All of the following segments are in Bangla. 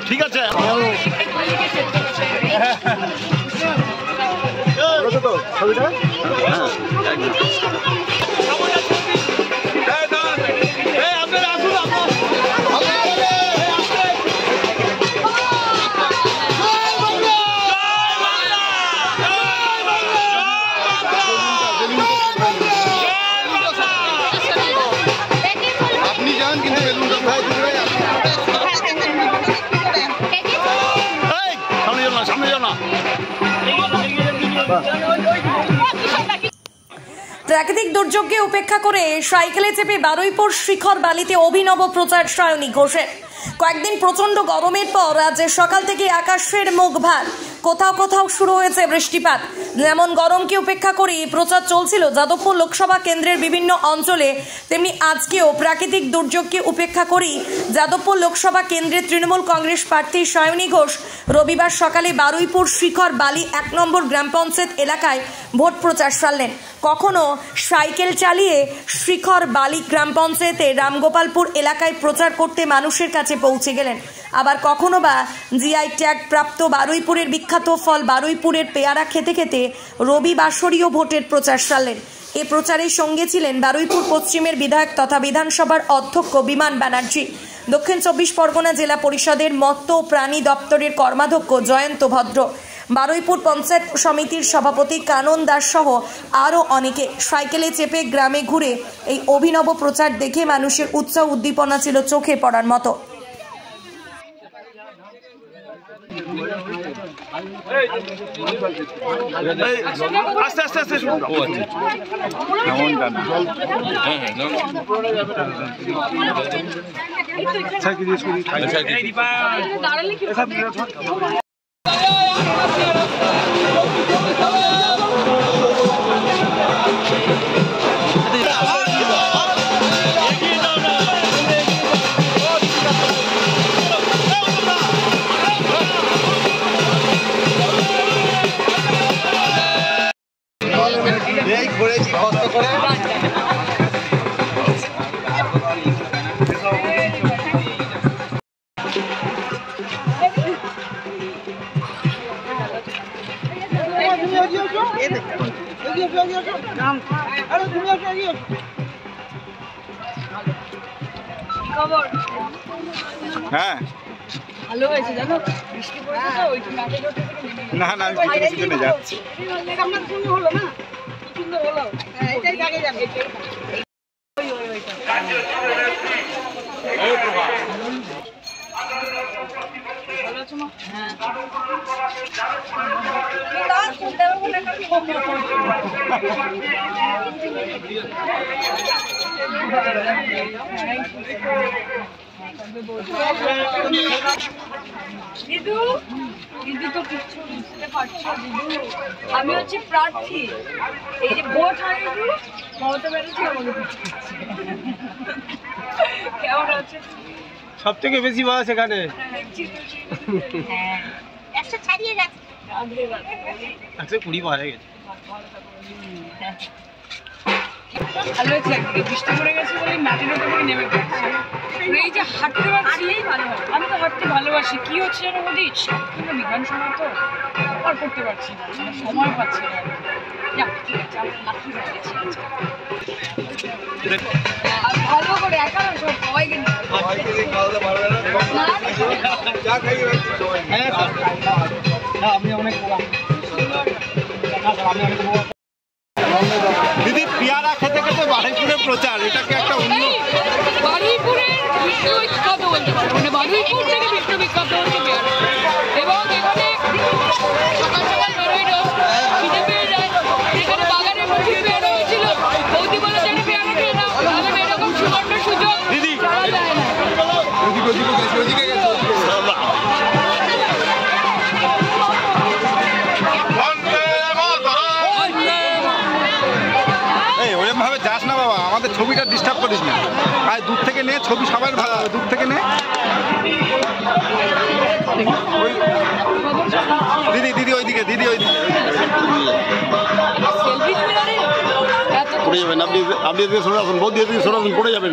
ঠিক আছে প্রাকৃতিক দুর্যোগকে উপেক্ষা করে সাইকেলে চেপে বারুইপুর শিখর বালিতে অভিনব প্রচার সায়নী ঘোষের। কয়েকদিন প্রচন্ড গরমের পর রাজ্যের সকাল থেকে আকাশের মুখ ভার, কোথাও কোথাও শুরু হয়েছে বৃষ্টিপাত। যেমন গরমকে উপেক্ষা করে প্রচার চলছিল যাদবপুর লোকসভা কেন্দ্রের বিভিন্ন অঞ্চলে, তেমনি আজকেও প্রাকৃতিক দুর্যোগকে উপেক্ষা করেই যাদবপুর লোকসভা কেন্দ্রের তৃণমূল কংগ্রেস প্রার্থী সায়নী ঘোষ রবিবার সকালে বারুইপুর শিখর বালি 1 নম্বর গ্রাম পঞ্চায়েত এলাকায় ভোট প্রচার সারলেন। কখনো সাইকেল চালিয়ে শিখর বালি গ্রাম পঞ্চায়েতে রামগোপালপুর এলাকায় প্রচার করতে মানুষের কাছে পৌঁছে গেলেন, আবার কখনো বা জিআই ট্যাগ প্রাপ্ত বারুইপুরের বিখ্যাত ফল বারুইপুরের পেয়ারা খেতে খেতে রবিবাসরীয় ভোটের প্রচার সারলেন। এ প্রচারের সঙ্গে ছিলেন বারুইপুর পশ্চিমের বিধায়ক তথা বিধানসভার অধ্যক্ষ বিমান ব্যানার্জি, দক্ষিণ 24 পরগনা জেলা পরিষদের মৎস্য ও প্রাণী দপ্তরের কর্মাধ্যক্ষ জয়ন্ত ভদ্র, বারুইপুর পঞ্চায়েত সমিতির সভাপতি কানন দাস সহ আরও অনেকে। সাইকেলে চেপে গ্রামে ঘুরে এই অভিনব প্রচার দেখে মানুষের উৎসাহ উদ্দীপনা ছিল চোখে পড়ার মতো। আস্তে আস্তে আস্তে হ্যাঁ ভালো হয়েছে জানো, বৃষ্টি পড়েছে তো ওই না না আমি পিছনে যাচ্ছি, আমরা সুন্দর হলো না, সুন্দর হলো, হ্যাঁ এটাই আগে যাবে, ওই ওইটা এই প্রভা ভালো আছো মা? হ্যাঁ না সুন্দর বলে দিদু দিদি তো কিছু বুঝতে পারছো দিদু, আমি হচ্ছে প্রার্থী, এই যে ভোট হয় দিদু মমতা ব্যানার্জি আমাদের কেমন আছে? সব থেকে বেশি বয়স এখানে 100 ছাড়িয়ে গেছে, 120 পার হয়ে গেছে। ভালো হয়েছে, একদিকে বৃষ্টি পড়ে গেছে বলে মাটির উপর থেকে নেমে গেছে, এই যে হাঁটতে পারছি, আমি তো হাঁটতে ভালোবাসি, কি হচ্ছে যেন বলি কিন্তু বিধানসভা তো আর করতে পারছি না, সময় পাচ্ছি না, ঠিক আছে আমি মাটি গেছি ভালো করে একা না সব সবাইকে আমি অনেক দিদি পেয়ারা খেতে খেতে বারুইপুরের প্রচার, এটাকে একটা অন্য বারুইপুরের বিশ্ববিখ্যাত বলতে পারো, মানে বারুইপুর থেকে বিশ্ববিখ্যাত হচ্ছে পেয়ারা, এবং এখানে সকাল সকাল বেরোয় খিদে পেয়ে যায়, এখানে বাগানে প্রচুর পেয়ারা হয়েছিল, বৌদি বলে যে পেয়ারা খেয়ে নাও, তাহলে এরকম সুবর্ণ সুযোগ ছাড়া যায় না। ভাবে যাস না বাবা, আমাদের ছবিটা ডিস্টার্ব করিস না, আর দূর থেকে নে ছবি, সবার ভালো হবে, দূর থেকে নে দিদি দিদি ওইদিকে, দিদি ওইদিকে পড়ে যাবেন। আপনি এদিকে সরে আসুন, বৌদি এদিকে সরে আসুন, পড়ে যাবেন।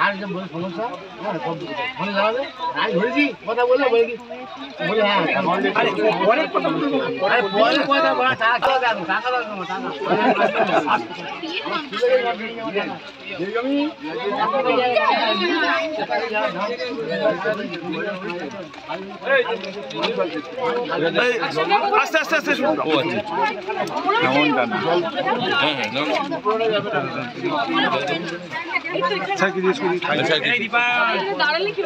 আর যে বলে সমস্যা ফোনে জানাবে, আমি ধরেছি কথা বলে বলে কি বলে হ্যাঁ পরে কথা বলা টাকা দাও, টাকা দাও, আস্তে আস্তে আস্তে দাঁড়ালে কি